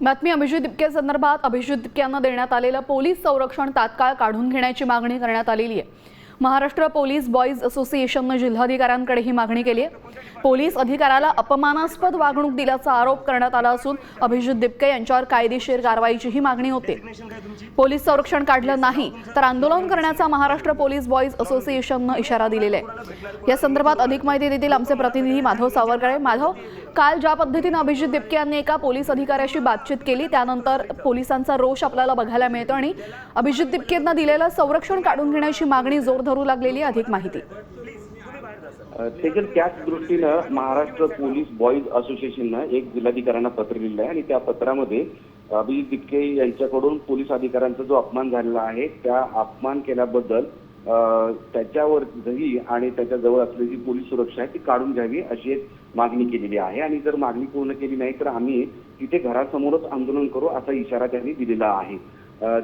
बातमी अभिजित दिपके संदर्भात अभिजित दिपके यांना देण्यात आलेलं पोलीस संरक्षण तात्काळ काढून घेण्याची मागणी करण्यात आलेली आहे। महाराष्ट्र पोलीस बॉयज असोसिएशनने जिल्हाधिकाऱ्यांकडे ही मागणी केली आहे। पोलीस अधिकाऱ्याला अपमानास्पद वागणूक दिल्याचा आरोप करण्यात आला असून अभिजित दिपके यांच्यावर कायदेशीर कारवाईची ही मागणी होते। पोलीस संरक्षण काढलं नाही तर आंदोलन करण्याचा महाराष्ट्र पोलीस बॉयज असोसिएशनने इशारा दिलेला आहे। या संदर्भात अधिक माहिती देतील आमचे प्रतिनिधी माधव सावरकर। माधव, काल ज्या पद्धतीने अभिजित दिपके यांनी एका पोलीस अधिकाऱ्याशी बातचीत केली त्यानंतर पोलिसांचा रोष आपल्याला बघायला मिळतो आणि अभिजित दिपके यांना दिलेलं संरक्षण काढून घेण्याची मागणी जोर धरू लागलेली आहे। अधिक माहिती तेजल, त्याच दृष्टीनं महाराष्ट्र पोलीस बॉयज असोसिएशननं एक जिल्हाधिकाऱ्यांना पत्र लिहिलं आहे आणि त्या पत्रामध्ये अभिजित दिपके यांच्याकडून पोलीस अधिकाऱ्यांचा जो अपमान झालेला आहे त्या अपमान केल्याबद्दल त्याच्यावर जरी आणि त्याच्याजवळ असलेली पोलीस सुरक्षा आहे ती काढून घ्यावी अशी एक मागणी केलेली आहे। आणि जर मागणी पूर्ण केली नाही तर आम्ही तिथे घरासमोरच आंदोलन करू असा इशारा त्यांनी दिलेला आहे।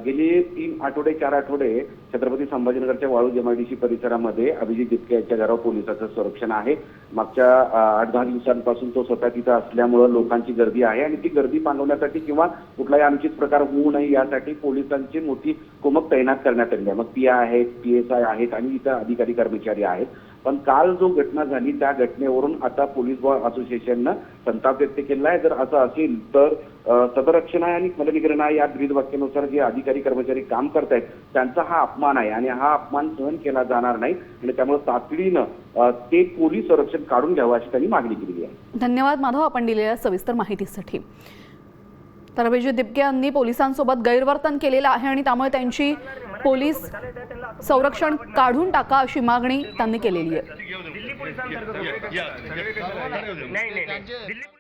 गेली 3 आठवडे 4 आठवडे छत्रपती संभाजीनगरच्या वाळूज MIDC परिसरामध्ये अभिजित दिपके यांच्या घरावर पोलिसांचं संरक्षण आहे। मागच्या 8-10 दिवसांपासून तो स्वतः तिथं असल्यामुळे लोकांची गर्दी आहे आणि ती गर्दी पांगवण्यासाठी किंवा कुठलाही अनुचित प्रकार होऊ नये यासाठी पोलिसांची मोठी कुमक तैनात करण्यात आली आहे। मग PI आहेत, PSI आहेत आणि इतर अधिकारी कर्मचारी आहेत। पण काल जो घटना झाली त्या घटनेवरून आता पोलीस बॉय असोसिएशननं संताप व्यक्त केला आहे। जर असं असेल तर सदरक्षण आणि मलनिग्रहण या ब्रीदवाक्यानुसार जे अधिकारी कर्मचारी काम करतायत त्यांचा हा अपमान आहे आणि हा अपमान सहन केला जाणार नाही आणि त्यामुळे तातडीनं ते पोलीस संरक्षण काढून घ्यावं अशी त्यांनी मागणी केली आहे। धन्यवाद माधव, आपण दिलेल्या सविस्तर माहितीसाठी। तर अभिजित दिपके यांनी पोलिसांसोबत गैरवर्तन केलेलं आहे आणि त्यामुळे त्यांची पोलीस संरक्षण काढून टाका अशी मागणी त्यांनी केलेली आहे।